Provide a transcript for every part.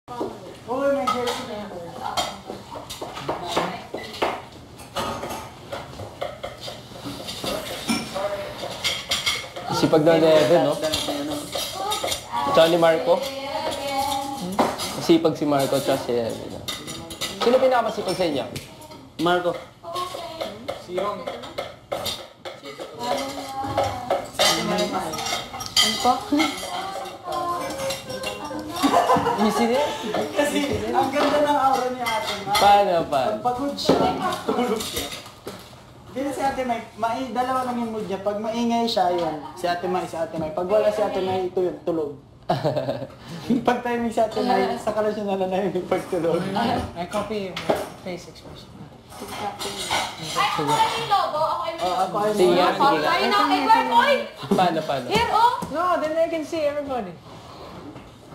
Oo, may jersey na yan. Sipag na level, no? Tsaka ni Marco. Sipag si Marco, tsaka si Evan. Sino pinakamasipag sa inyo? Marco. Si Yong. Ano po? Easy din. Kasi ang ganda ng aura ni Ate Mai. Paano? Pag pagod siya, tulog siya. Hindi si Ate Mai, dalawa lang yung mood niya. Pag maingay siya, yun. Si Ate Mai. Pag wala si Ate Mai, ito yun, tulog. Pag timing si Ate Mai, saka na siya nananahimik pagtulog. I copy yung face expression. Ay, ako ay yung lobo. Ako ay yung lobo. Sige nga, sige nga. Ayun na, Edward, oy! Paano? Here, oh! No, then I can see everybody.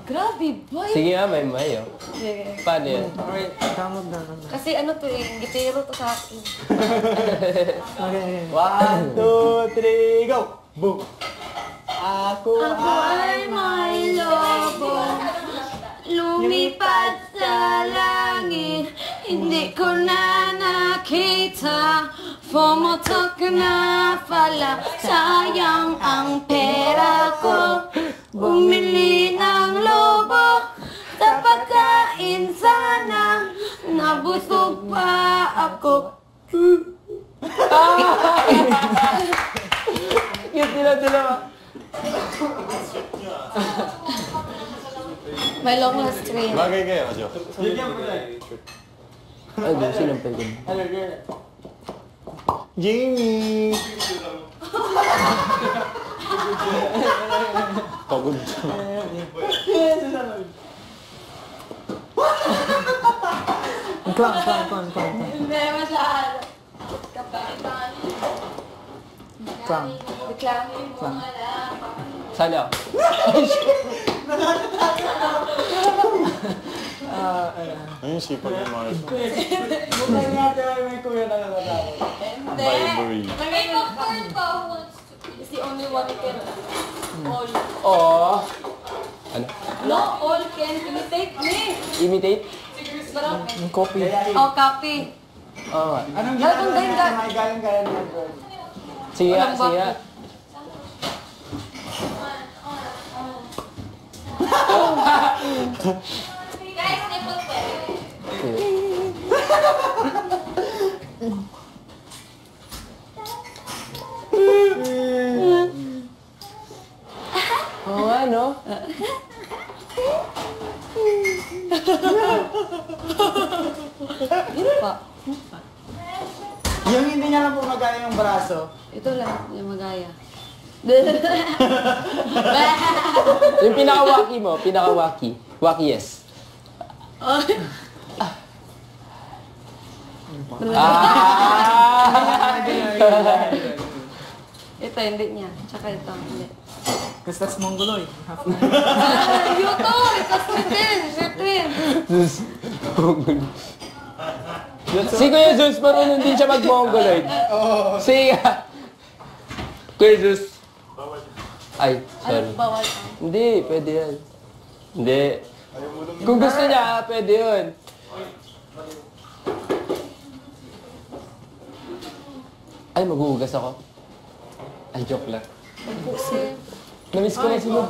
Grabe, boy! Sige nga, may mayo. Paano yan? Alright, download na. Kasi ano to eh, gitero to sa akin. Okay. 1, 2, 3, go! Boom! Ako Ay, may lobo. Lumipad sa langit. Hindi ko na nakita. Pumotok na pala. Sayang ang pera ko. Bumili ng lobo. Sa pagkain sana. Nabusog pa ako. Cute nila dalawa. May long last screen. Bagay kayo, Adjo. Bigyan mo na. Ay, doon sinampay ko. Hello, girl. Jamie! Pagod siya. Clown. Hindi, masyado. Kapalitan. Clown. Reklamin mo nga lang. Saan ako? Ayun, sipag ni Marco. Mukha ni Ate Mai, may kuya na nalatakot. Hindi. Bribery. May mag-girl pa who wants to be. Is the only one who can all. Oo. Ano? No, all can imitate me. Imitate? Parang, Yung copy. oh, copy. Oo nga. Anong Ano ginagawa kung ni Ate ganda? Mai? Gayang-gaya ni Edward. Sige nga, Walang sige nga. Guys, nipple pwede. Sige. Oo nga, no? Yun pa. Yung hindi niya lang po magaya yung braso. Ito lang, yung magaya. Yung pinaka-wacky mo, pinaka-wacky. Wacky-yes. Ah! Ito, hindi niya. Tsaka ito, hindi. Because that's Mongoloid. You to! Ito, sweetin! Si Kuya Zeus, marunong din siya mag-mongoloid. Sige nga. Kuya Zeus. Ay, sorry. Ano, bawal. Hindi, pwede yan. Hindi. Kung gusto niya, pwede yun. Ay, maghuhugas ako. Ay, joke lang. Kasi, Namiss ko na si Lord.